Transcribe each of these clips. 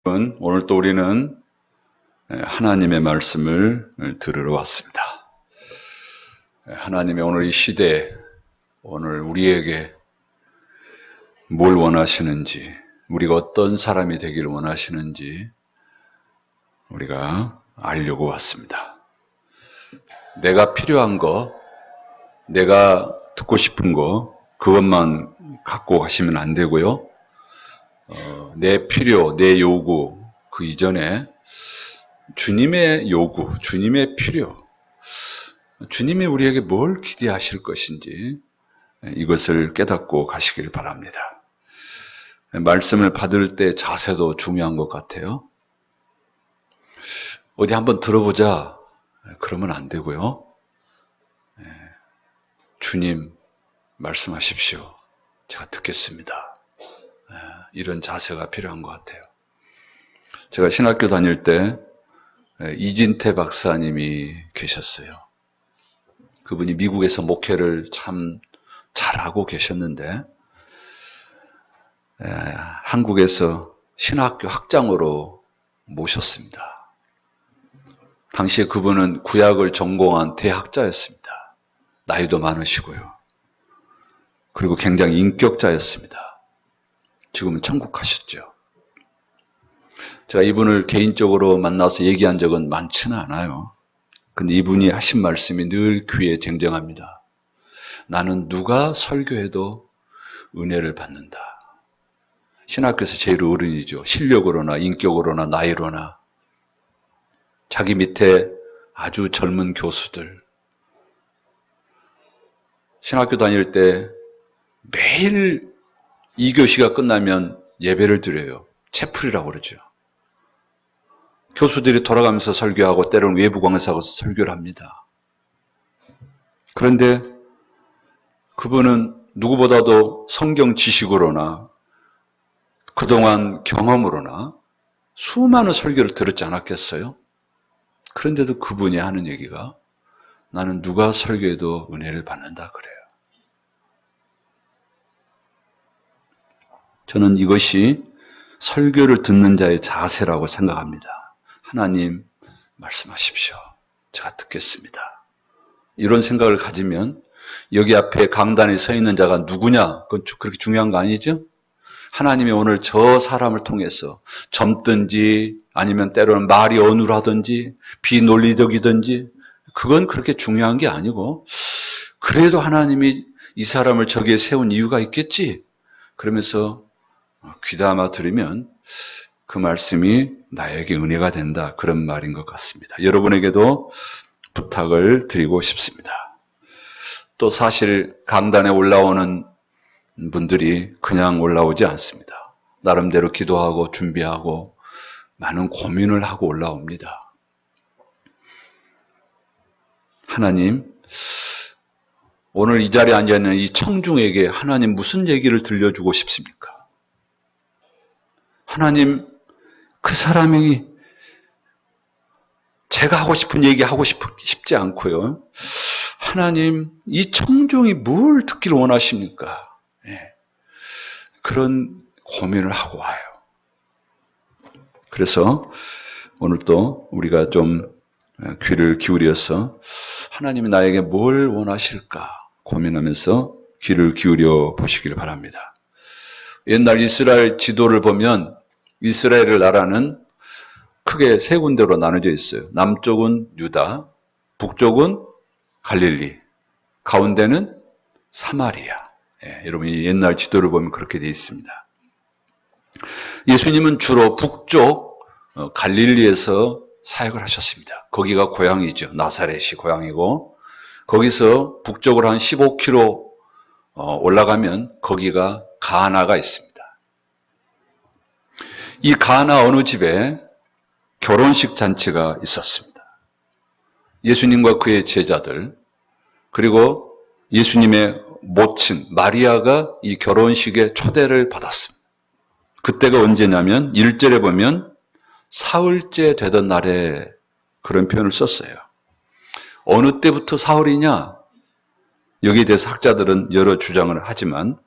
오늘 또 우리는 하나님의 말씀을 들으러 왔습니다. 하나님의 오늘 이 시대에 오늘 우리에게 뭘 원하시는지, 우리가 어떤 사람이 되기를 원하시는지 우리가 알려고 왔습니다. 내가 필요한 거, 내가 듣고 싶은 거, 그것만 갖고 가시면 안 되고요. 내 필요, 내 요구, 그 이전에 주님의 요구, 주님의 필요, 주님이 우리에게 뭘 기대하실 것인지 이것을 깨닫고 가시길 바랍니다. 말씀을 받을 때 자세도 중요한 것 같아요. 어디 한번 들어보자 그러면 안 되고요. 주님 말씀하십시오. 제가 듣겠습니다. 이런 자세가 필요한 것 같아요. 제가 신학교 다닐 때 이진태 박사님이 계셨어요. 그분이 미국에서 목회를 참 잘하고 계셨는데 한국에서 신학교 학장으로 모셨습니다. 당시에 그분은 구약을 전공한 대학자였습니다. 나이도 많으시고요. 그리고 굉장히 인격자였습니다. 지금은 천국 가셨죠. 제가 이분을 개인적으로 만나서 얘기한 적은 많지는 않아요. 근데 이분이 하신 말씀이 늘 귀에 쟁쟁합니다. 나는 누가 설교해도 은혜를 받는다. 신학교에서 제일 어른이죠. 실력으로나 인격으로나 나이로나. 자기 밑에 아주 젊은 교수들. 신학교 다닐 때 매일 2교시가 끝나면 예배를 드려요. 채플이라고 그러죠. 교수들이 돌아가면서 설교하고 때로는 외부 강사가 설교를 합니다. 그런데 그분은 누구보다도 성경 지식으로나 그동안 경험으로나 수많은 설교를 들었지 않았겠어요? 그런데도 그분이 하는 얘기가 나는 누가 설교해도 은혜를 받는다 그래요. 저는 이것이 설교를 듣는 자의 자세라고 생각합니다. 하나님 말씀하십시오. 제가 듣겠습니다. 이런 생각을 가지면 여기 앞에 강단에 서 있는 자가 누구냐? 그건 그렇게 중요한 거 아니죠? 하나님이 오늘 저 사람을 통해서 젊든지 아니면 때로는 말이 어눌하든지 비논리적이든지 그건 그렇게 중요한 게 아니고 그래도 하나님이 이 사람을 저기에 세운 이유가 있겠지? 그러면서 귀담아 들으면 그 말씀이 나에게 은혜가 된다. 그런 말인 것 같습니다. 여러분에게도 부탁을 드리고 싶습니다. 또 사실 강단에 올라오는 분들이 그냥 올라오지 않습니다. 나름대로 기도하고 준비하고 많은 고민을 하고 올라옵니다. 하나님, 오늘 이 자리에 앉아있는 이 청중에게 하나님 무슨 얘기를 들려주고 싶습니까? 하나님, 그 사람이 제가 하고 싶은 얘기 하고 싶지 않고요. 하나님, 이 청중이 뭘 듣기를 원하십니까? 그런 고민을 하고 와요. 그래서 오늘 또 우리가 좀 귀를 기울여서 하나님이 나에게 뭘 원하실까 고민하면서 귀를 기울여 보시기를 바랍니다. 옛날 이스라엘 지도를 보면 이스라엘 나라는 크게 세 군데로 나눠져 있어요. 남쪽은 유다, 북쪽은 갈릴리, 가운데는 사마리아. 여러분이 옛날 지도를 보면 그렇게 되어 있습니다. 예수님은 주로 북쪽 갈릴리에서 사역을 하셨습니다. 거기가 고향이죠. 나사렛이 고향이고 거기서 북쪽으로 한 15km 올라가면 거기가 가나가 있습니다. 이 가나 어느 집에 결혼식 잔치가 있었습니다. 예수님과 그의 제자들 그리고 예수님의 모친 마리아가 이 결혼식에 초대를 받았습니다. 그때가 언제냐면 1절에 보면 사흘째 되던 날에 그런 표현을 썼어요. 어느 때부터 사흘이냐? 여기에 대해서 학자들은 여러 주장을 하지만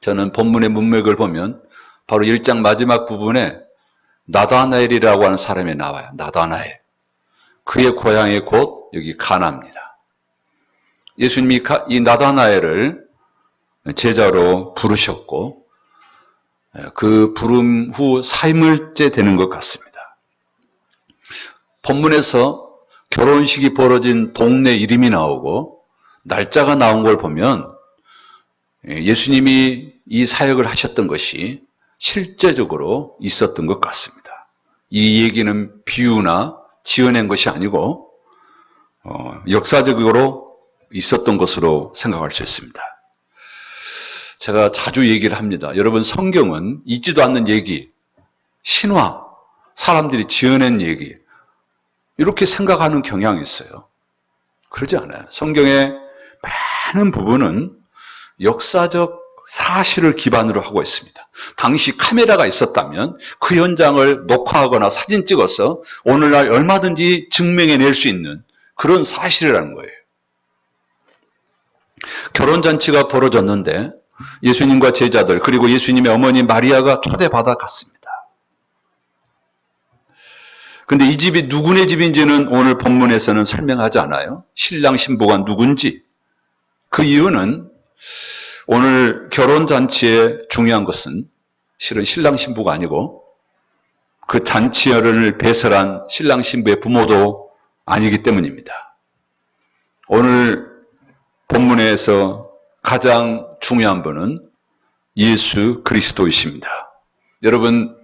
저는 본문의 문맥을 보면 바로 1장 마지막 부분에 나다나엘이라고 하는 사람이 나와요. 나다나엘. 그의 고향이 곧 여기 가나입니다. 예수님이 이 나다나엘을 제자로 부르셨고 그 부름 후 사흘째 되는 것 같습니다. 본문에서 결혼식이 벌어진 동네 이름이 나오고 날짜가 나온 걸 보면 예수님이 이 사역을 하셨던 것이 실제적으로 있었던 것 같습니다. 이 얘기는 비유나 지어낸 것이 아니고 역사적으로 있었던 것으로 생각할 수 있습니다. 제가 자주 얘기를 합니다. 여러분, 성경은 있지도 않는 얘기, 신화, 사람들이 지어낸 얘기, 이렇게 생각하는 경향이 있어요. 그러지 않아요. 성경의 많은 부분은 역사적 사실을 기반으로 하고 있습니다. 당시 카메라가 있었다면 그 현장을 녹화하거나 사진 찍어서 오늘날 얼마든지 증명해낼 수 있는 그런 사실이라는 거예요. 결혼잔치가 벌어졌는데 예수님과 제자들 그리고 예수님의 어머니 마리아가 초대받아 갔습니다. 그런데 이 집이 누구네 집인지는 오늘 본문에서는 설명하지 않아요. 신랑 신부가 누군지. 그 이유는 오늘 결혼잔치의 중요한 것은 실은 신랑 신부가 아니고 그 잔치를 배설한 신랑 신부의 부모도 아니기 때문입니다. 오늘 본문에서 가장 중요한 분은 예수 그리스도이십니다. 여러분,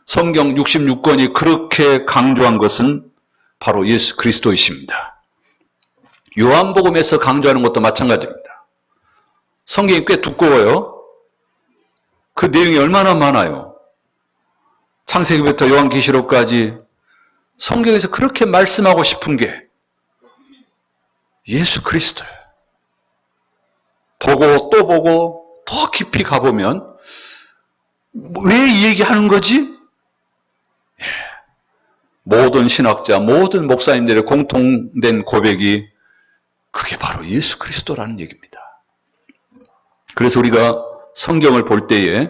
성경 66권이 그렇게 강조한 것은 바로 예수 그리스도이십니다. 요한복음에서 강조하는 것도 마찬가지입니다. 성경이 꽤 두꺼워요. 그 내용이 얼마나 많아요. 창세기부터 요한계시록까지 성경에서 그렇게 말씀하고 싶은 게 예수 그리스도예요. 보고 또 보고 더 깊이 가보면 왜 이 얘기하는 거지? 모든 신학자, 모든 목사님들의 공통된 고백이 그게 바로 예수 그리스도라는 얘기입니다. 그래서 우리가 성경을 볼 때에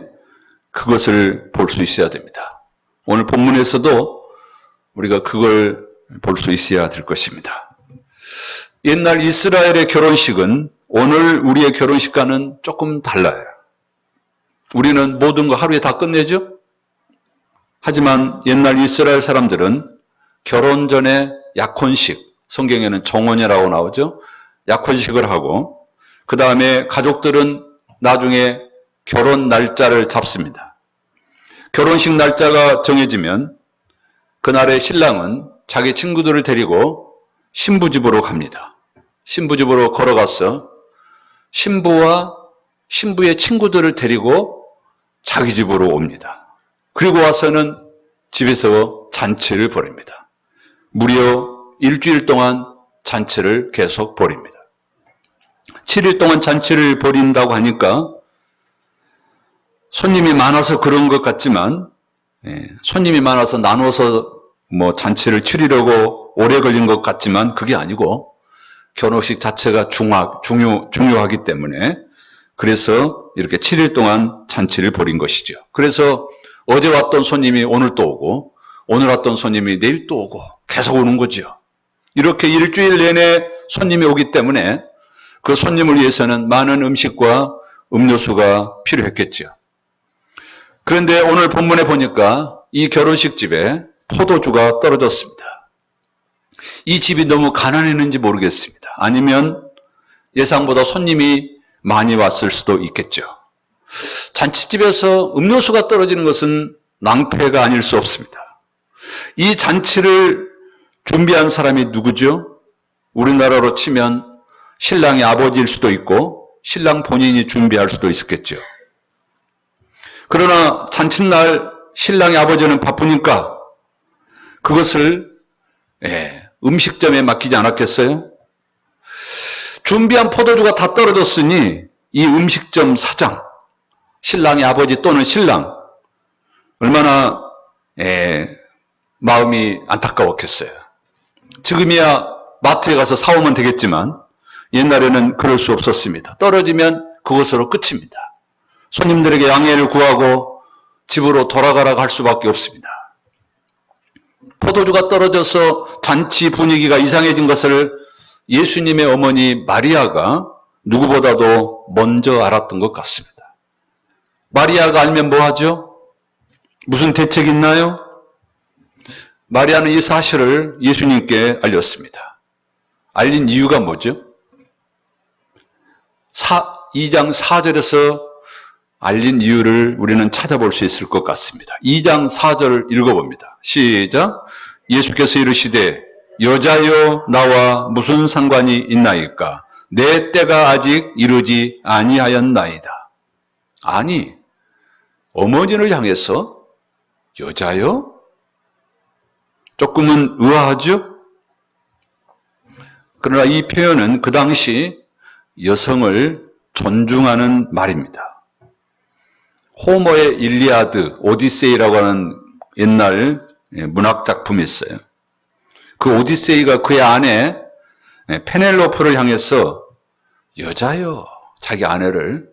그것을 볼 수 있어야 됩니다. 오늘 본문에서도 우리가 그걸 볼 수 있어야 될 것입니다. 옛날 이스라엘의 결혼식은 오늘 우리의 결혼식과는 조금 달라요. 우리는 모든 거 하루에 다 끝내죠? 하지만 옛날 이스라엘 사람들은 결혼 전에 약혼식, 성경에는 정혼이라고 나오죠? 약혼식을 하고 그 다음에 가족들은 나중에 결혼 날짜를 잡습니다. 결혼식 날짜가 정해지면 그날의 신랑은 자기 친구들을 데리고 신부집으로 갑니다. 신부집으로 걸어가서 신부와 신부의 친구들을 데리고 자기 집으로 옵니다. 그리고 와서는 집에서 잔치를 벌입니다. 무려 일주일 동안 잔치를 계속 벌입니다. 7일 동안 잔치를 벌인다고 하니까 손님이 많아서 그런 것 같지만 손님이 많아서 나눠서 잔치를 치르려고 오래 걸린 것 같지만 그게 아니고 결혼식 자체가 중요하기 때문에 그래서 이렇게 7일 동안 잔치를 벌인 것이죠. 그래서 어제 왔던 손님이 오늘 또 오고 오늘 왔던 손님이 내일 또 오고 계속 오는 거죠. 이렇게 일주일 내내 손님이 오기 때문에 그 손님을 위해서는 많은 음식과 음료수가 필요했겠죠. 그런데 오늘 본문에 보니까 이 결혼식 집에 포도주가 떨어졌습니다. 이 집이 너무 가난했는지 모르겠습니다. 아니면 예상보다 손님이 많이 왔을 수도 있겠죠. 잔치집에서 음료수가 떨어지는 것은 낭패가 아닐 수 없습니다. 이 잔치를 준비한 사람이 누구죠? 우리나라로 치면 신랑의 아버지일 수도 있고 신랑 본인이 준비할 수도 있었겠죠. 그러나 잔칫날 신랑의 아버지는 바쁘니까 그것을 음식점에 맡기지 않았겠어요? 준비한 포도주가 다 떨어졌으니 이 음식점 사장, 신랑의 아버지 또는 신랑 얼마나 마음이 안타까웠겠어요. 지금이야 마트에 가서 사오면 되겠지만 옛날에는 그럴 수 없었습니다. 떨어지면 그것으로 끝입니다. 손님들에게 양해를 구하고 집으로 돌아가라고 할 수밖에 없습니다. 포도주가 떨어져서 잔치 분위기가 이상해진 것을 예수님의 어머니 마리아가 누구보다도 먼저 알았던 것 같습니다. 마리아가 알면 뭐 하죠? 무슨 대책이 있나요? 마리아는 이 사실을 예수님께 알렸습니다. 알린 이유가 뭐죠? 2장 4절에서 알린 이유를 우리는 찾아볼 수 있을 것 같습니다. 2장 4절을 읽어봅니다. 시작. 예수께서 이르시되 여자여 나와 무슨 상관이 있나이까? 내 때가 아직 이르지 아니하였나이다. 아니, 어머니를 향해서 여자여? 조금은 의아하죠? 그러나 이 표현은 그 당시 여성을 존중하는 말입니다. 호머의 일리아드, 오디세이라고 하는 옛날 문학작품이 있어요. 그 오디세이가 그의 아내 페넬로프를 향해서 여자여, 자기 아내를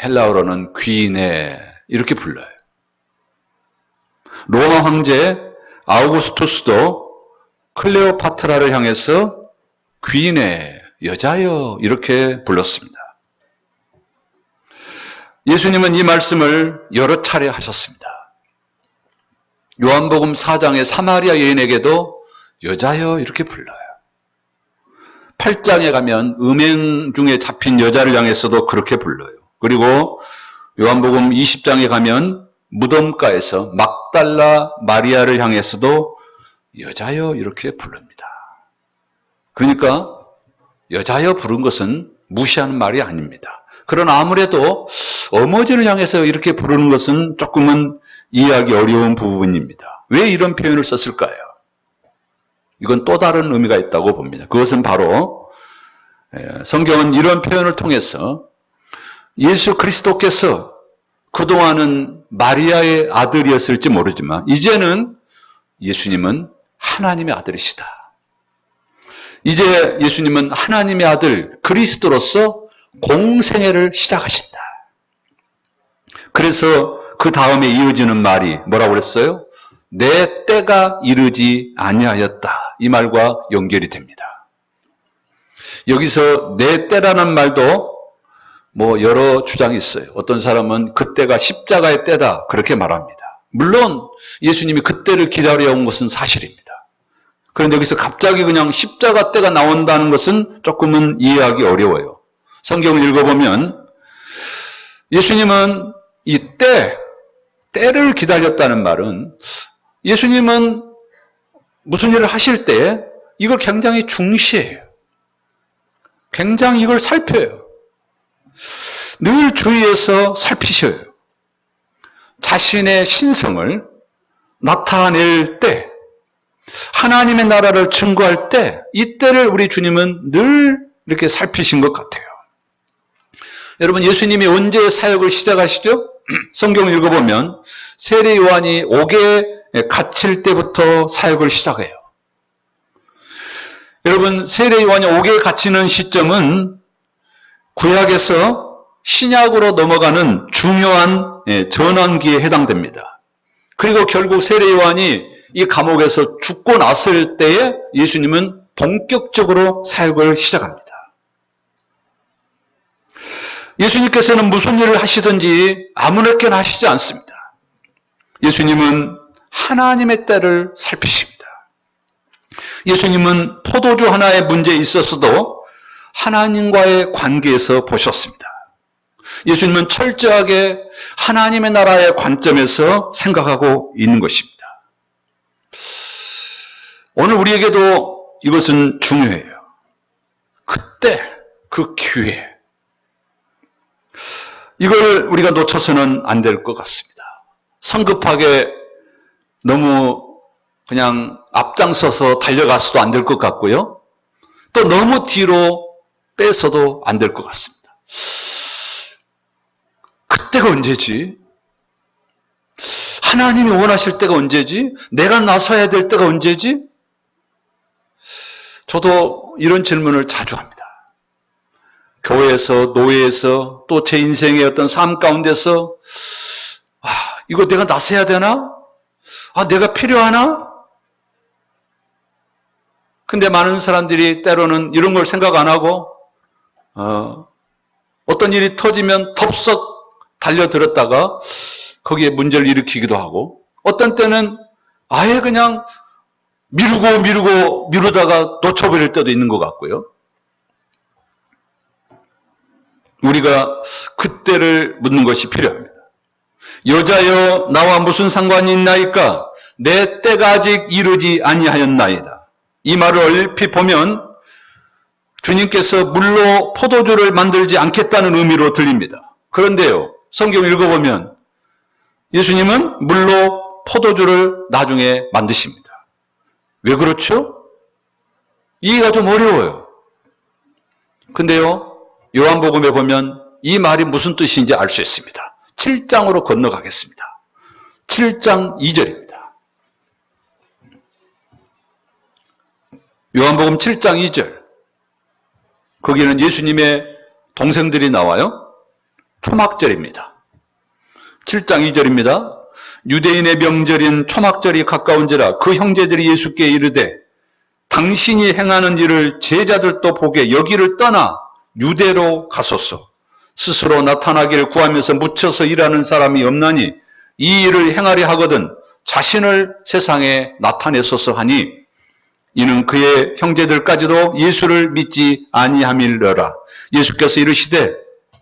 헬라어로는 귀네 이렇게 불러요. 로마 황제 아우구스투스도 클레오파트라를 향해서 귀네, 여자여 이렇게 불렀습니다. 예수님은 이 말씀을 여러 차례 하셨습니다. 요한복음 4장의 사마리아 여인에게도 여자여 이렇게 불러요. 8장에 가면 음행 중에 잡힌 여자를 향해서도 그렇게 불러요. 그리고 요한복음 20장에 가면 무덤가에서 막달라 마리아를 향해서도 여자여 이렇게 부릅니다. 그러니까 여자여 부른 것은 무시하는 말이 아닙니다. 그러나 아무래도 어머니를 향해서 이렇게 부르는 것은 조금은 이해하기 어려운 부분입니다. 왜 이런 표현을 썼을까요? 이건 또 다른 의미가 있다고 봅니다. 그것은 바로 성경은 이런 표현을 통해서 예수 그리스도께서 그동안은 마리아의 아들이었을지 모르지만 이제는 예수님은 하나님의 아들이시다. 이제 예수님은 하나님의 아들 그리스도로서 공생애를 시작하신다. 그래서 그 다음에 이어지는 말이 뭐라고 그랬어요? 내 때가 이르지 아니하였다. 이 말과 연결이 됩니다. 여기서 내 때라는 말도 여러 주장이 있어요. 어떤 사람은 그때가 십자가의 때다 그렇게 말합니다. 물론 예수님이 그때를 기다려온 것은 사실입니다. 그런데 여기서 갑자기 그냥 십자가 때가 나온다는 것은 조금은 이해하기 어려워요. 성경을 읽어보면 예수님은 이 때를 기다렸다는 말은 예수님은 무슨 일을 하실 때 이걸 굉장히 중시해요. 굉장히 이걸 살펴요. 늘 주위에서 살피셔요. 자신의 신성을 나타낼 때, 하나님의 나라를 증거할 때, 이 때를 우리 주님은 늘 이렇게 살피신 것 같아요. 여러분, 예수님이 언제 사역을 시작하시죠? 성경을 읽어보면 세례 요한이 옥에 갇힐 때부터 사역을 시작해요. 여러분, 세례 요한이 옥에 갇히는 시점은 구약에서 신약으로 넘어가는 중요한 전환기에 해당됩니다. 그리고 결국 세례 요한이 이 감옥에서 죽고 났을 때에 예수님은 본격적으로 사역을 시작합니다. 예수님께서는 무슨 일을 하시든지 아무렇게나 하시지 않습니다. 예수님은 하나님의 때를 살피십니다. 예수님은 포도주 하나의 문제에 있어서도 하나님과의 관계에서 보셨습니다. 예수님은 철저하게 하나님의 나라의 관점에서 생각하고 있는 것입니다. 오늘 우리에게도 이것은 중요해요. 그때, 그 기회. 이걸 우리가 놓쳐서는 안 될 것 같습니다. 성급하게 너무 그냥 앞장서서 달려가서도 안 될 것 같고요. 또 너무 뒤로 빼서도 안 될 것 같습니다. 그때가 언제지? 하나님이 원하실 때가 언제지? 내가 나서야 될 때가 언제지? 저도 이런 질문을 자주 합니다. 교회에서, 노예에서, 또 제 인생의 어떤 삶 가운데서 이거 내가 나서야 되나? 내가 필요하나? 근데 많은 사람들이 때로는 이런 걸 생각 안 하고 어떤 일이 터지면 덥석 달려들었다가 거기에 문제를 일으키기도 하고, 어떤 때는 아예 그냥 미루다가 놓쳐버릴 때도 있는 것 같고요. 우리가 그때를 묻는 것이 필요합니다. 여자여 나와 무슨 상관이 있나이까? 내 때가 아직 이르지 아니하였나이다. 이 말을 얼핏 보면 주님께서 물로 포도주를 만들지 않겠다는 의미로 들립니다. 그런데요, 성경 읽어보면 예수님은 물로 포도주를 나중에 만드십니다. 왜 그렇죠? 이해가 좀 어려워요. 근데요, 요한복음에 보면 이 말이 무슨 뜻인지 알 수 있습니다. 7장으로 건너가겠습니다. 7장 2절입니다. 요한복음 7장 2절. 거기는 예수님의 동생들이 나와요. 초막절입니다. 7장 2절입니다. 유대인의 명절인 초막절이 가까운지라 그 형제들이 예수께 이르되 당신이 행하는 일을 제자들도 보게 여기를 떠나 유대로 가소서. 스스로 나타나기를 구하면서 묻혀서 일하는 사람이 없나니 이 일을 행하려 하거든 자신을 세상에 나타내소서 하니 이는 그의 형제들까지도 예수를 믿지 아니함이러라. 예수께서 이르시되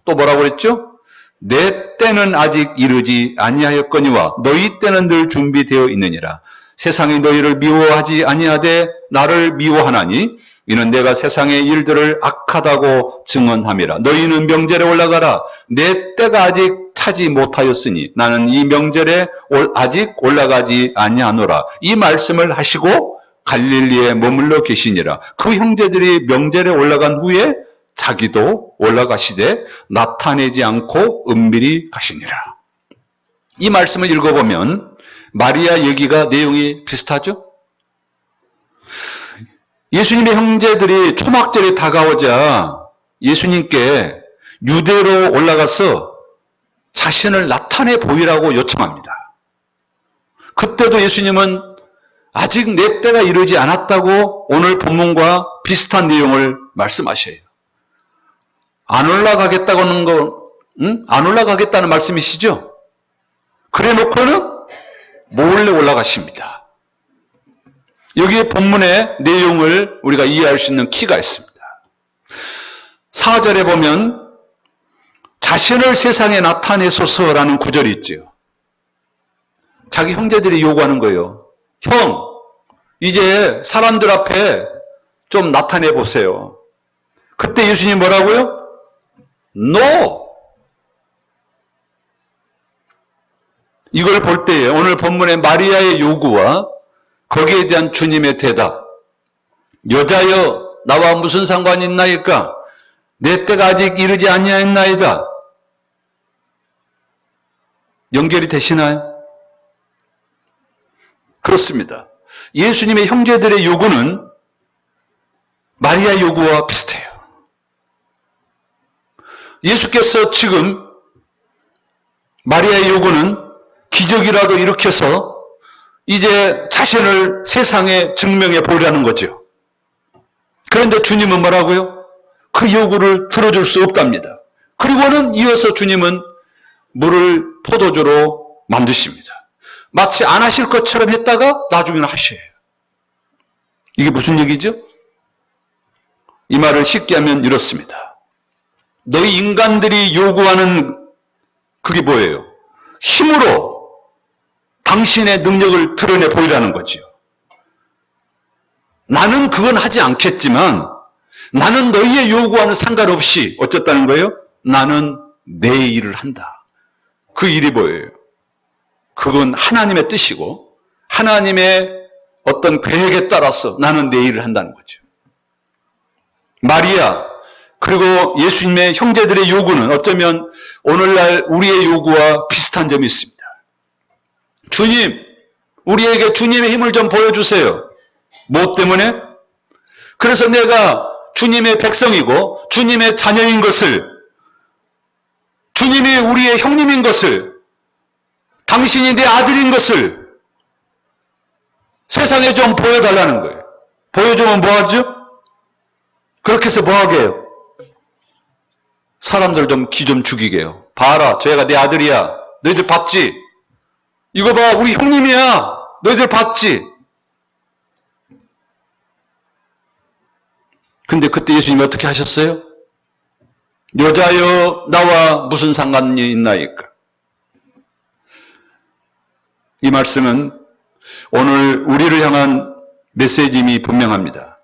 또 뭐라고 그랬죠? 내 때는 아직 이르지 아니하였거니와 너희 때는 늘 준비되어 있느니라. 세상이 너희를 미워하지 아니하되 나를 미워하나니 이는 내가 세상의 일들을 악하다고 증언함이라. 너희는 명절에 올라가라. 내 때가 아직 차지 못하였으니 나는 이 명절에 아직 올라가지 아니하노라. 이 말씀을 하시고 갈릴리에 머물러 계시니라. 그 형제들이 명절에 올라간 후에 자기도 올라가시되 나타내지 않고 은밀히 가시니라. 이 말씀을 읽어보면 마리아 얘기가 내용이 비슷하죠? 예수님의 형제들이 초막절이 다가오자 예수님께 유대로 올라가서 자신을 나타내 보이라고 요청합니다. 그때도 예수님은 아직 내 때가 이르지 않았다고 오늘 본문과 비슷한 내용을 말씀하셔요. 안 올라가겠다는 거, 안 올라가겠다는 말씀이시죠? 그래 놓고는 몰래 올라가십니다. 여기 본문의 내용을 우리가 이해할 수 있는 키가 있습니다. 4절에 보면 자신을 세상에 나타내소서라는 구절이 있죠. 자기 형제들이 요구하는 거예요. 형, 이제 사람들 앞에 좀 나타내 보세요. 그때 예수님 뭐라고요? No! 이걸 볼 때에 오늘 본문의 마리아의 요구와 거기에 대한 주님의 대답. 여자여 나와 무슨 상관이 있나이까? 내 때가 아직 이르지 아니하였나이다. 연결이 되시나요? 그렇습니다. 예수님의 형제들의 요구는 마리아 요구와 비슷해요. 예수께서 지금 마리아의 요구는 기적이라도 일으켜서 이제 자신을 세상에 증명해 보려는 거죠. 그런데 주님은 뭐라고요? 그 요구를 들어줄 수 없답니다. 그리고는 이어서 주님은 물을 포도주로 만드십니다. 마치 안 하실 것처럼 했다가 나중에는 하셔요. 이게 무슨 얘기죠? 이 말을 쉽게 하면 이렇습니다. 너희 인간들이 요구하는 그게 뭐예요? 힘으로 당신의 능력을 드러내 보이라는 거죠. 나는 그건 하지 않겠지만 나는 너희의 요구와는 상관없이 어쨌다는 거예요? 나는 내 일을 한다. 그 일이 뭐예요? 그건 하나님의 뜻이고 하나님의 어떤 계획에 따라서 나는 내 일을 한다는 거죠. 마리아 그리고 예수님의 형제들의 요구는 어쩌면 오늘날 우리의 요구와 비슷한 점이 있습니다. 주님, 우리에게 주님의 힘을 좀 보여주세요. 뭐 때문에? 그래서 내가 주님의 백성이고 주님의 자녀인 것을, 주님이 우리의 형님인 것을, 당신이 내 아들인 것을 세상에 좀 보여달라는 거예요. 보여주면 뭐하죠? 그렇게 해서 뭐하게 해요? 사람들 좀 기 좀 죽이게 해요. 봐라, 저 애가 내 아들이야. 너희들 봤지? 이거 봐, 우리 형님이야. 너희들 봤지? 근데 그때 예수님이 어떻게 하셨어요? 여자여 나와 무슨 상관이 있나이까? 이 말씀은 오늘 우리를 향한 메시지임이 분명합니다.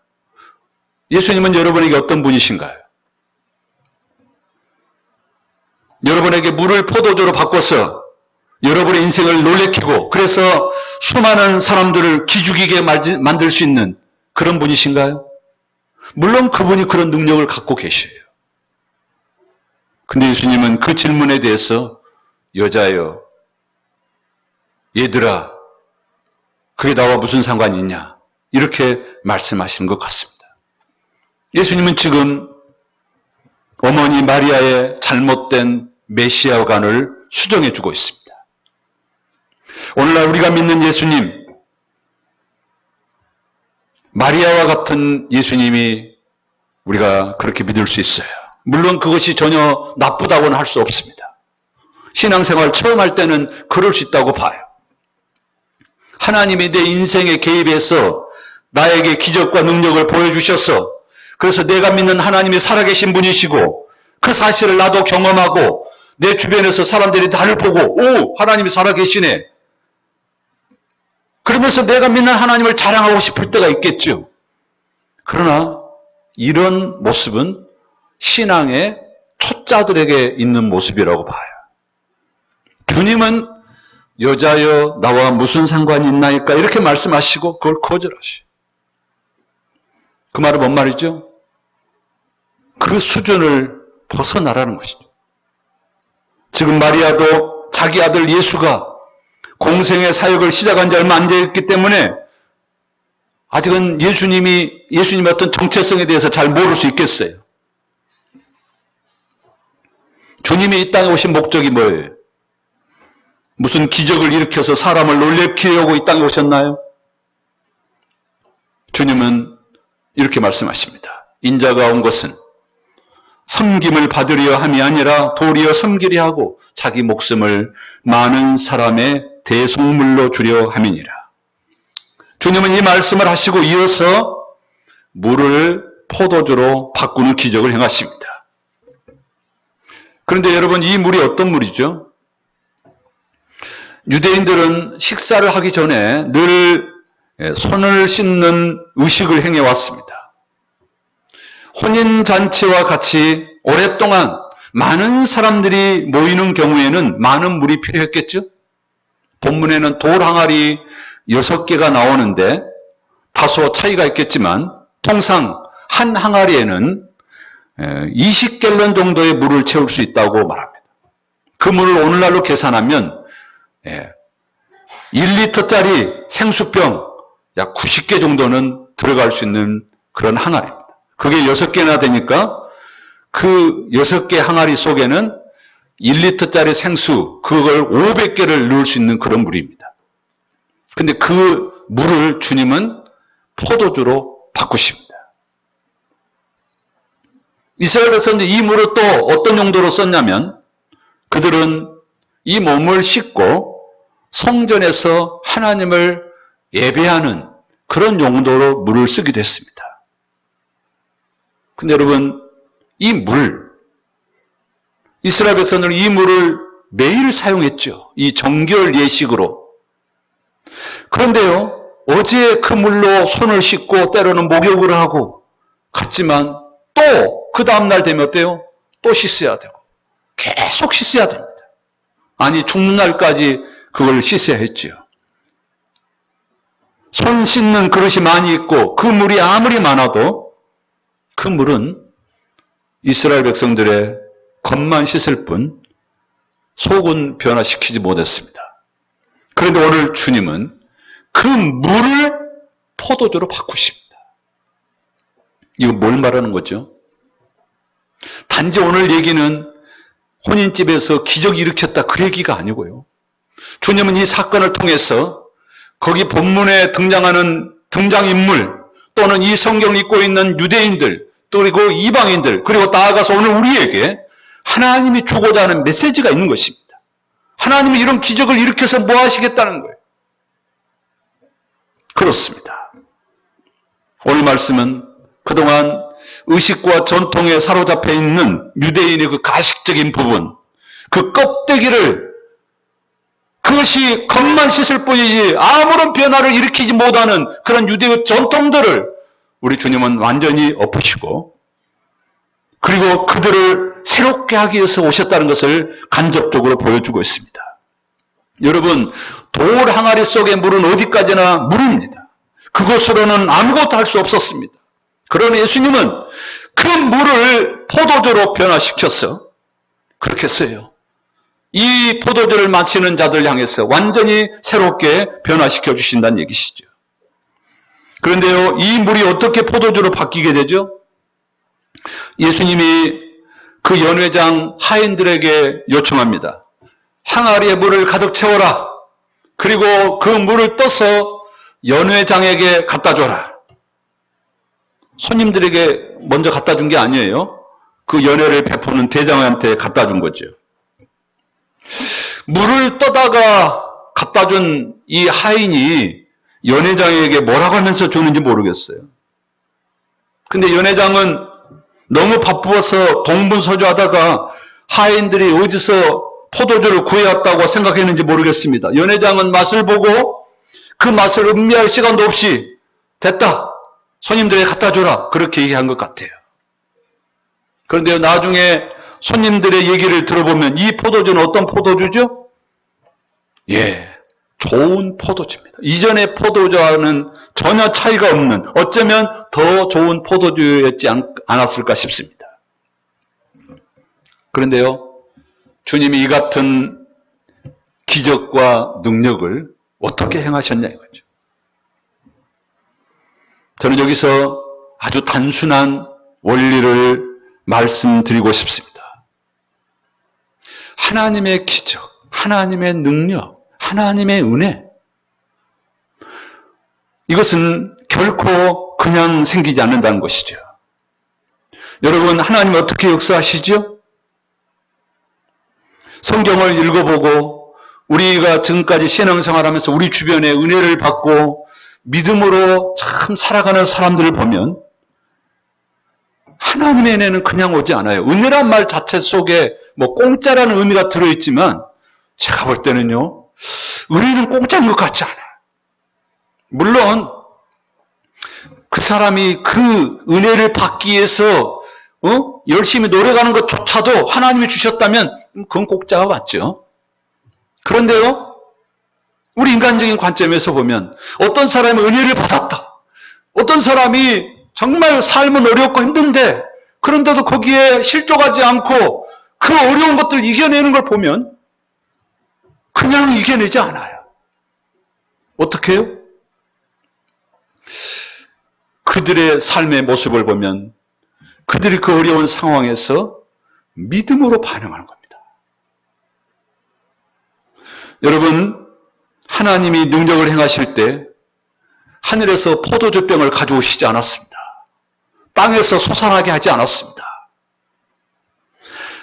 예수님은 여러분에게 어떤 분이신가요? 여러분에게 물을 포도주로 바꿔서 여러분의 인생을 놀래키고 그래서 수많은 사람들을 기죽이게 만들 수 있는 그런 분이신가요? 물론 그분이 그런 능력을 갖고 계셔요. 근데 예수님은 그 질문에 대해서 여자여, 얘들아, 그게 나와 무슨 상관이 있냐? 이렇게 말씀하시는 것 같습니다. 예수님은 지금 어머니 마리아의 잘못된 메시아관을 수정해 주고 있습니다. 오늘날 우리가 믿는 예수님, 마리아와 같은 예수님이 우리가 그렇게 믿을 수 있어요. 물론 그것이 전혀 나쁘다고는 할 수 없습니다. 신앙생활 처음 할 때는 그럴 수 있다고 봐요. 하나님이 내 인생에 개입해서 나에게 기적과 능력을 보여주셔서 그래서 내가 믿는 하나님이 살아계신 분이시고 그 사실을 나도 경험하고 내 주변에서 사람들이 나를 보고 오! 하나님이 살아계시네. 그러면서 내가 믿는 하나님을 자랑하고 싶을 때가 있겠죠. 그러나 이런 모습은 신앙의 초짜들에게 있는 모습이라고 봐요. 주님은 여자여 나와 무슨 상관이 있나이까 이렇게 말씀하시고 그걸 거절하셔요. 그 말은 뭔 말이죠? 그 수준을 벗어나라는 것이죠. 지금 마리아도 자기 아들 예수가 공생의 사역을 시작한 지 얼마 안 됐기 때문에 아직은 예수님의 어떤 정체성에 대해서 잘 모를 수 있겠어요. 주님이 이 땅에 오신 목적이 뭐예요? 무슨 기적을 일으켜서 사람을 놀래키려고 이 땅에 오셨나요? 주님은 이렇게 말씀하십니다. 인자가 온 것은 섬김을 받으려 함이 아니라 도리어 섬기려 하고 자기 목숨을 많은 사람의 대속물로 주려 함이니라. 주님은 이 말씀을 하시고 이어서 물을 포도주로 바꾸는 기적을 행하십니다. 그런데 여러분, 이 물이 어떤 물이죠? 유대인들은 식사를 하기 전에 늘 손을 씻는 의식을 행해왔습니다. 혼인잔치와 같이 오랫동안 많은 사람들이 모이는 경우에는 많은 물이 필요했겠죠? 본문에는 돌 항아리 6개가 나오는데 다소 차이가 있겠지만 통상 한 항아리에는 20갤런 정도의 물을 채울 수 있다고 말합니다. 그 물을 오늘날로 계산하면 1리터짜리 생수병 약 90개 정도는 들어갈 수 있는 그런 항아리입니다. 그게 6개나 되니까 그 6개 항아리 속에는 1리터짜리 생수, 그걸 500개를 넣을 수 있는 그런 물입니다. 근데 그 물을 주님은 포도주로 바꾸십니다. 이스라엘 백성들이 이 물을 또 어떤 용도로 썼냐면 그들은 이 몸을 씻고 성전에서 하나님을 예배하는 그런 용도로 물을 쓰기도 했습니다. 근데 여러분, 이 물, 이스라엘 백성들은 이 물을 매일 사용했죠. 이 정결 예식으로. 그런데요, 어제 그 물로 손을 씻고 때로는 목욕을 하고 갔지만 또 그 다음날 되면 어때요? 또 씻어야 되고 계속 씻어야 됩니다. 아니, 죽는 날까지 그걸 씻어야 했지요. 손 씻는 그릇이 많이 있고 그 물이 아무리 많아도 그 물은 이스라엘 백성들의 겉만 씻을 뿐 속은 변화시키지 못했습니다. 그런데 오늘 주님은 그 물을 포도주로 바꾸십니다. 이거 뭘 말하는 거죠? 단지 오늘 얘기는 혼인집에서 기적이 일으켰다 그 얘기가 아니고요. 주님은 이 사건을 통해서 거기 본문에 등장하는 등장인물 또는 이 성경을 읽고 있는 유대인들, 그리고 이방인들, 그리고 나아가서 오늘 우리에게 하나님이 주고자 하는 메시지가 있는 것입니다. 하나님이 이런 기적을 일으켜서 뭐 하시겠다는 거예요? 그렇습니다. 오늘 말씀은 그동안 의식과 전통에 사로잡혀 있는 유대인의 그 가식적인 부분, 그 껍데기를, 그것이 겉만 씻을 뿐이지 아무런 변화를 일으키지 못하는 그런 유대의 전통들을 우리 주님은 완전히 엎으시고, 그리고 그들을 새롭게 하기 위해서 오셨다는 것을 간접적으로 보여주고 있습니다. 여러분, 돌 항아리 속의 물은 어디까지나 물입니다. 그것으로는 아무것도 할 수 없었습니다. 그러나 예수님은 그 물을 포도주로 변화시켜서 그렇게 했어요. 이 포도주를 마시는 자들 향해서 완전히 새롭게 변화시켜 주신다는 얘기시죠. 그런데요, 이 물이 어떻게 포도주로 바뀌게 되죠? 예수님이 그 연회장 하인들에게 요청합니다. 항아리에 물을 가득 채워라. 그리고 그 물을 떠서 연회장에게 갖다 줘라. 손님들에게 먼저 갖다 준 게 아니에요. 그 연회를 베푸는 대장한테 갖다 준 거죠. 물을 떠다가 갖다 준 이 하인이 연회장에게 뭐라고 하면서 주는지 모르겠어요. 근데 연회장은 너무 바쁘어서 동분서주하다가 하인들이 어디서 포도주를 구해왔다고 생각했는지 모르겠습니다. 연회장은 맛을 보고 그 맛을 음미할 시간도 없이 됐다, 손님들에게 갖다 줘라, 그렇게 얘기한 것 같아요. 그런데 나중에 손님들의 얘기를 들어보면 이 포도주는 어떤 포도주죠? 예, 좋은 포도주입니다. 이전의 포도주와는 전혀 차이가 없는, 어쩌면 더 좋은 포도주였지 않았을까 싶습니다. 그런데요, 주님이 이 같은 기적과 능력을 어떻게 행하셨냐 이거죠. 저는 여기서 아주 단순한 원리를 말씀드리고 싶습니다. 하나님의 기적, 하나님의 능력, 하나님의 은혜, 이것은 결코 그냥 생기지 않는다는 것이죠. 여러분, 하나님은 어떻게 역사하시죠? 성경을 읽어보고 우리가 지금까지 신앙생활하면서 우리 주변에 은혜를 받고 믿음으로 참 살아가는 사람들을 보면 하나님의 은혜는 그냥 오지 않아요. 은혜란 말 자체 속에 뭐 공짜라는 의미가 들어있지만 제가 볼 때는요, 은혜는 공짜인 것 같지 않아요. 물론 그 사람이 그 은혜를 받기 위해서 열심히 노력하는 것조차도 하나님이 주셨다면 그건 공짜가 맞죠. 그런데요, 우리 인간적인 관점에서 보면 어떤 사람이 은혜를 받았다, 어떤 사람이 정말 삶은 어렵고 힘든데 그런데도 거기에 실족하지 않고 그 어려운 것들을 이겨내는 걸 보면 그냥 이겨내지 않아요. 어떻게 해요? 그들의 삶의 모습을 보면 그들이 그 어려운 상황에서 믿음으로 반응하는 겁니다. 여러분, 하나님이 능력을 행하실 때 하늘에서 포도주병을 가져오시지 않았습니다. 땅에서 솟아나게 하지 않았습니다.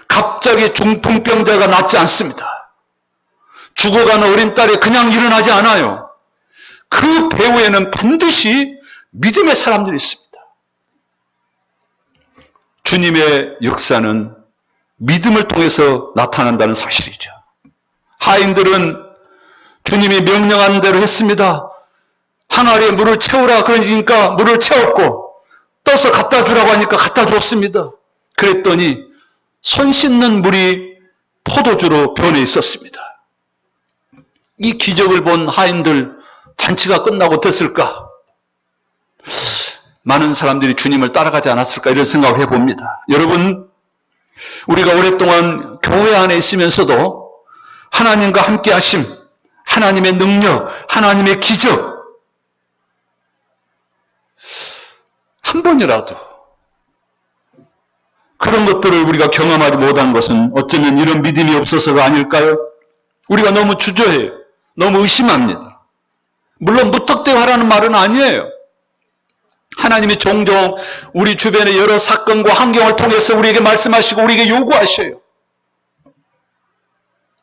갑자기 중풍병자가 낫지 않습니다. 죽어가는 어린 딸이 그냥 일어나지 않아요. 그 배후에는 반드시 믿음의 사람들이 있습니다. 주님의 역사는 믿음을 통해서 나타난다는 사실이죠. 하인들은 주님이 명령한 대로 했습니다. 항아리에 물을 채우라 그러니까 물을 채웠고, 떠서 갖다 주라고 하니까 갖다 줬습니다. 그랬더니 손 씻는 물이 포도주로 변해 있었습니다. 이 기적을 본 하인들, 잔치가 끝나고 어땠을까? 많은 사람들이 주님을 따라가지 않았을까, 이런 생각을 해봅니다. 여러분, 우리가 오랫동안 교회 안에 있으면서도 하나님과 함께 하심, 하나님의 능력, 하나님의 기적, 한 번이라도 그런 것들을 우리가 경험하지 못한 것은 어쩌면 이런 믿음이 없어서가 아닐까요? 우리가 너무 주저해요. 너무 의심합니다. 물론 무턱대화라는 말은 아니에요. 하나님이 종종 우리 주변의 여러 사건과 환경을 통해서 우리에게 말씀하시고 우리에게 요구하셔요.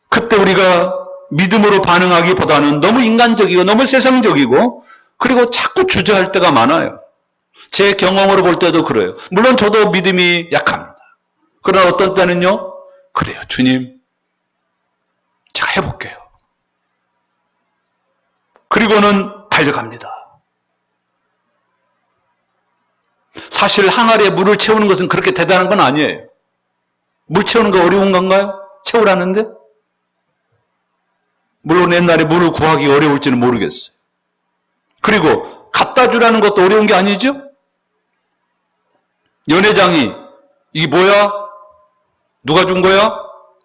그때 우리가 믿음으로 반응하기보다는 너무 인간적이고 너무 세상적이고 그리고 자꾸 주저할 때가 많아요. 제 경험으로 볼 때도 그래요. 물론 저도 믿음이 약합니다. 그러나 어떤 때는요, 그래요. 주님, 제가 해볼게요. 그리고는 달려갑니다. 사실 항아리에 물을 채우는 것은 그렇게 대단한 건 아니에요. 물 채우는 거 어려운 건가요? 채우라는데? 물론 옛날에 물을 구하기 어려울지는 모르겠어요. 그리고 갖다 주라는 것도 어려운 게 아니죠? 연회장이 이게 뭐야? 누가 준 거야?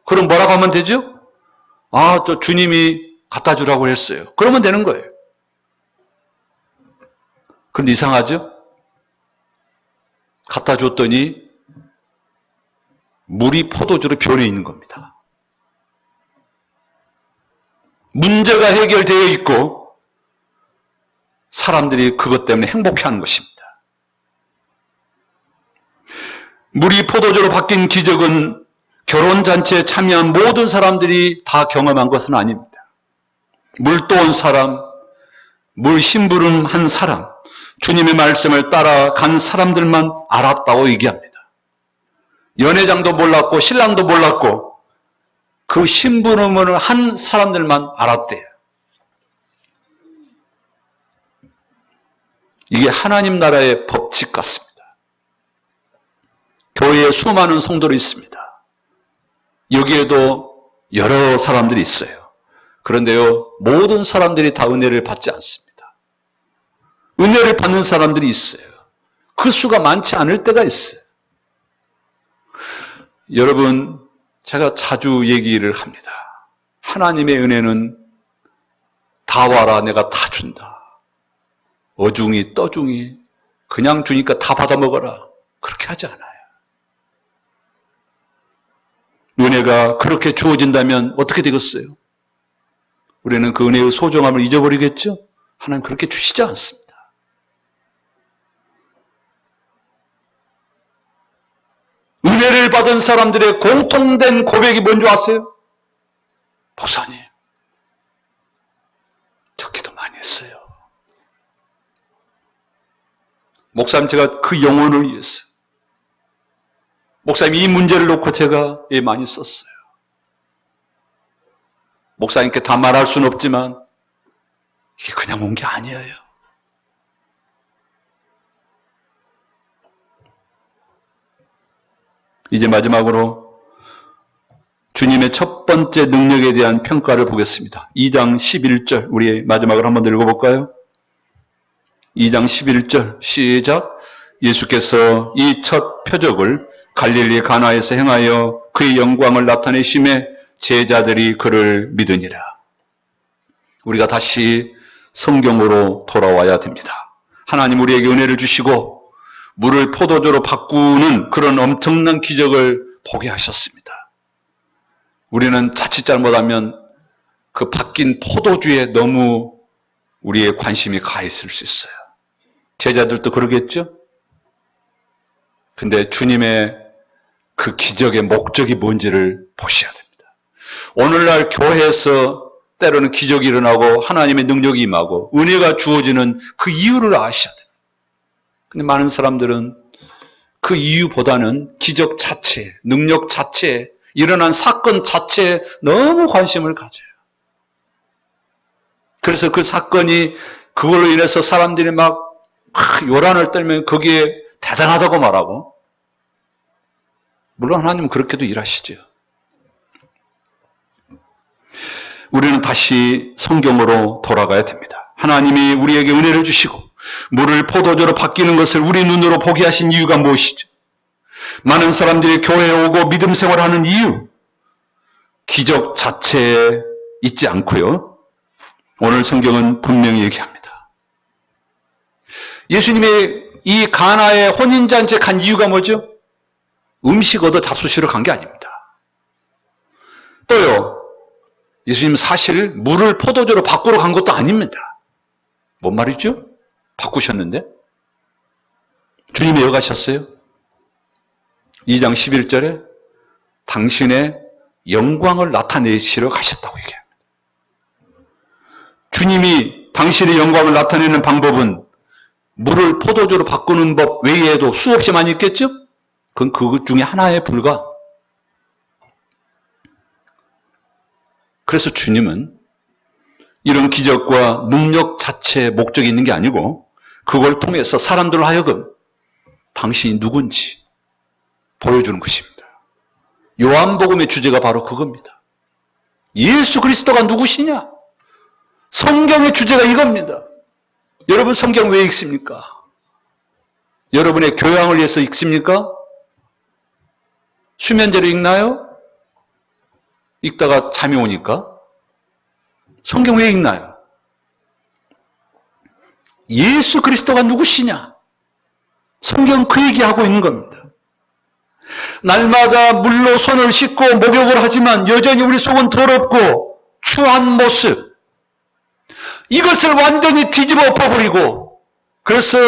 그럼 뭐라고 하면 되죠? 아, 또 주님이 갖다 주라고 했어요. 그러면 되는 거예요. 그런데 이상하죠? 갖다 줬더니 물이 포도주로 변해 있는 겁니다. 문제가 해결되어 있고 사람들이 그것 때문에 행복해하는 것입니다. 물이 포도주로 바뀐 기적은 결혼잔치에 참여한 모든 사람들이 다 경험한 것은 아닙니다. 물 떠온 사람, 물 심부름한 사람, 주님의 말씀을 따라간 사람들만 알았다고 얘기합니다. 연회장도 몰랐고 신랑도 몰랐고 그 심부름을 한 사람들만 알았대요. 이게 하나님 나라의 법칙 같습니다. 교회에 수많은 성도들이 있습니다. 여기에도 여러 사람들이 있어요. 그런데요, 모든 사람들이 다 은혜를 받지 않습니다. 은혜를 받는 사람들이 있어요. 그 수가 많지 않을 때가 있어요. 여러분, 제가 자주 얘기를 합니다. 하나님의 은혜는 다 와라, 내가 다 준다. 어중이 떠중이 그냥 주니까 다 받아먹어라. 그렇게 하지 않아요. 은혜가 그렇게 주어진다면 어떻게 되겠어요? 우리는 그 은혜의 소중함을 잊어버리겠죠? 하나님 그렇게 주시지 않습니다. 은혜를 받은 사람들의 공통된 고백이 뭔지 아세요? 목사님, 저 기도 많이 했어요. 목사님, 제가 그 영혼을 위해서. 목사님, 이 문제를 놓고 제가 많이 썼어요. 목사님께 다 말할 수는 없지만 이게 그냥 온 게 아니에요. 이제 마지막으로 주님의 첫 번째 능력에 대한 평가를 보겠습니다. 2장 11절, 우리 마지막으로 한번 읽어볼까요? 2장 11절 시작. 예수께서 이 첫 표적을 갈릴리 가나에서 행하여 그의 영광을 나타내심에 제자들이 그를 믿으니라. 우리가 다시 성경으로 돌아와야 됩니다. 하나님 우리에게 은혜를 주시고 물을 포도주로 바꾸는 그런 엄청난 기적을 보게 하셨습니다. 우리는 자칫 잘못하면 그 바뀐 포도주에 너무 우리의 관심이 가 있을 수 있어요. 제자들도 그러겠죠? 근데 주님의 그 기적의 목적이 뭔지를 보셔야 됩니다. 오늘날 교회에서 때로는 기적이 일어나고 하나님의 능력이 임하고 은혜가 주어지는 그 이유를 아셔야 돼요. 근데 많은 사람들은 그 이유보다는 기적 자체, 능력 자체, 일어난 사건 자체에 너무 관심을 가져요. 그래서 그 사건이 그걸로 인해서 사람들이 막 요란을 떨면 거기에 대단하다고 말하고, 물론 하나님은 그렇게도 일하시죠. 우리는 다시 성경으로 돌아가야 됩니다. 하나님이 우리에게 은혜를 주시고 물을 포도주로 바뀌는 것을 우리 눈으로 보게 하신 이유가 무엇이죠? 많은 사람들이 교회에 오고 믿음 생활하는 이유, 기적 자체에 있지 않고요. 오늘 성경은 분명히 얘기합니다. 예수님이 이 가나의 혼인잔치에 간 이유가 뭐죠? 음식 얻어 잡수시러 간 게 아닙니다. 또요, 예수님 사실 물을 포도주로 바꾸러 간 것도 아닙니다. 뭔 말이죠? 바꾸셨는데? 주님이 여가셨어요? 2장 11절에 당신의 영광을 나타내시러 가셨다고 얘기합니다. 주님이 당신의 영광을 나타내는 방법은 물을 포도주로 바꾸는 법 외에도 수없이 많이 있겠죠? 그건 그것 중에 하나에 불과. 그래서 주님은 이런 기적과 능력 자체에 목적이 있는 게 아니고 그걸 통해서 사람들로 하여금 당신이 누군지 보여주는 것입니다. 요한복음의 주제가 바로 그겁니다. 예수 그리스도가 누구시냐? 성경의 주제가 이겁니다. 여러분 성경 왜 읽습니까? 여러분의 교양을 위해서 읽습니까? 수면제로 읽나요? 읽다가 잠이 오니까? 성경 왜 읽나요? 예수 그리스도가 누구시냐? 성경 그 얘기하고 있는 겁니다. 날마다 물로 손을 씻고 목욕을 하지만 여전히 우리 속은 더럽고 추한 모습. 이것을 완전히 뒤집어 엎어버리고 그래서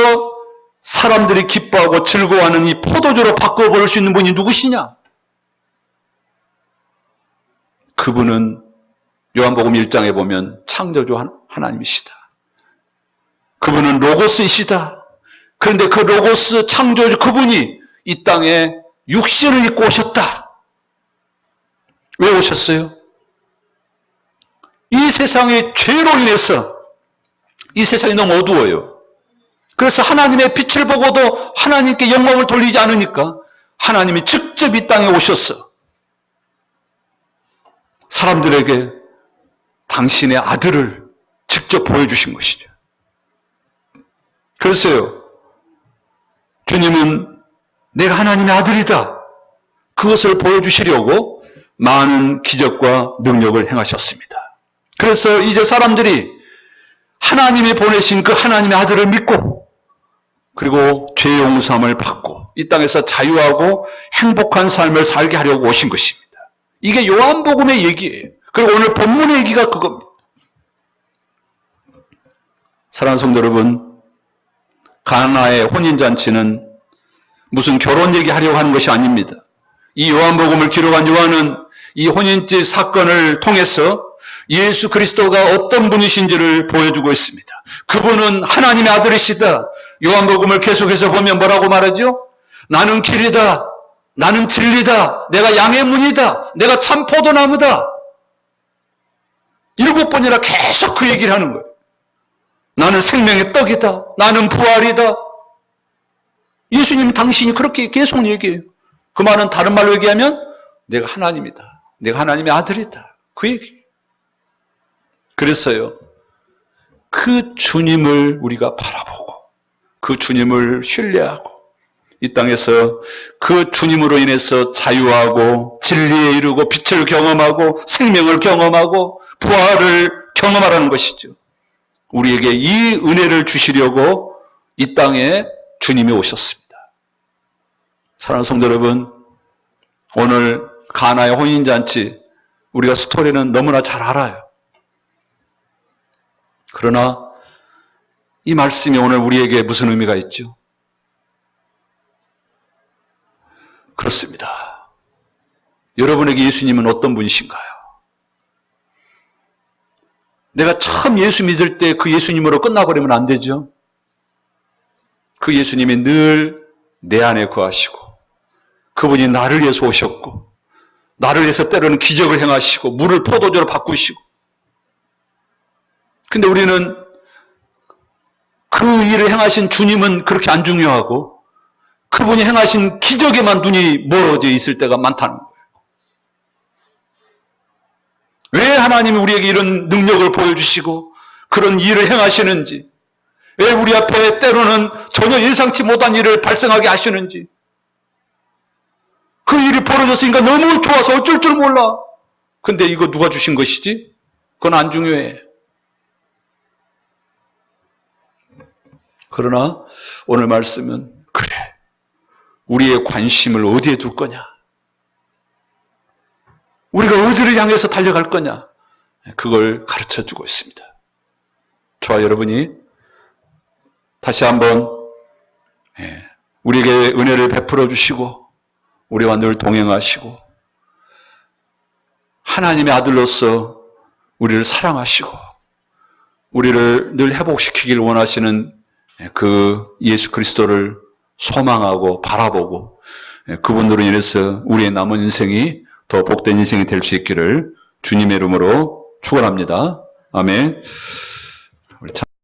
사람들이 기뻐하고 즐거워하는 이 포도주로 바꿔버릴 수 있는 분이 누구시냐? 그분은 요한복음 1장에 보면 창조주 하나님이시다. 그분은 로고스이시다. 그런데 그 로고스 창조주 그분이 이 땅에 육신을 입고 오셨다. 왜 오셨어요? 이 세상의 죄로 인해서 이 세상이 너무 어두워요. 그래서 하나님의 빛을 보고도 하나님께 영광을 돌리지 않으니까 하나님이 직접 이 땅에 오셨어. 사람들에게 당신의 아들을 직접 보여주신 것이죠. 그래서요, 주님은 내가 하나님의 아들이다. 그것을 보여주시려고 많은 기적과 능력을 행하셨습니다. 그래서 이제 사람들이 하나님이 보내신 그 하나님의 아들을 믿고 그리고 죄 용서함을 받고 이 땅에서 자유하고 행복한 삶을 살게 하려고 오신 것입니다. 이게 요한복음의 얘기예요. 그리고 오늘 본문의 얘기가 그겁니다. 사랑하는 성도 여러분, 가나의 혼인잔치는 무슨 결혼 얘기하려고 하는 것이 아닙니다. 이 요한복음을 기록한 요한은 이 혼인집 사건을 통해서 예수 그리스도가 어떤 분이신지를 보여주고 있습니다. 그분은 하나님의 아들이시다. 요한복음을 계속해서 보면 뭐라고 말하죠? 나는 길이다. 나는 진리다. 내가 양의 문이다. 내가 참 포도나무다. 7번이나 계속 그 얘기를 하는 거예요. 나는 생명의 떡이다. 나는 부활이다. 예수님 당신이 그렇게 계속 얘기해요. 그 말은 다른 말로 얘기하면 내가 하나님이다. 내가 하나님의 아들이다. 그 얘기예요. 그래서요, 그 주님을 우리가 바라보고 그 주님을 신뢰하고 이 땅에서 그 주님으로 인해서 자유하고 진리에 이르고 빛을 경험하고 생명을 경험하고 부활을 경험하라는 것이죠. 우리에게 이 은혜를 주시려고 이 땅에 주님이 오셨습니다. 사랑하는 성도 여러분, 오늘 가나의 혼인잔치 우리가 스토리는 너무나 잘 알아요. 그러나 이 말씀이 오늘 우리에게 무슨 의미가 있죠? 그렇습니다. 여러분에게 예수님은 어떤 분이신가요? 내가 처음 예수 믿을 때 그 예수님으로 끝나버리면 안 되죠. 그 예수님이 늘 내 안에 거하시고 그분이 나를 위해서 오셨고 나를 위해서 때로는 기적을 행하시고 물을 포도주로 바꾸시고 근데 우리는 그 일을 행하신 주님은 그렇게 안 중요하고 그분이 행하신 기적에만 눈이 멀어져 있을 때가 많다는 거예요. 왜 하나님이 우리에게 이런 능력을 보여주시고 그런 일을 행하시는지, 왜 우리 앞에 때로는 전혀 예상치 못한 일을 발생하게 하시는지, 그 일이 벌어졌으니까 너무 좋아서 어쩔 줄 몰라. 근데 이거 누가 주신 것이지? 그건 안 중요해. 그러나 오늘 말씀은 그래, 우리의 관심을 어디에 둘 거냐? 우리가 어디를 향해서 달려갈 거냐? 그걸 가르쳐주고 있습니다. 저와 여러분이 다시 한번 우리에게 은혜를 베풀어 주시고 우리와 늘 동행하시고 하나님의 아들로서 우리를 사랑하시고 우리를 늘 회복시키길 원하시는 그 예수 그리스도를 소망하고 바라보고 그분으로 인해서 우리의 남은 인생이 더 복된 인생이 될 수 있기를 주님의 이름으로 축원합니다. 아멘.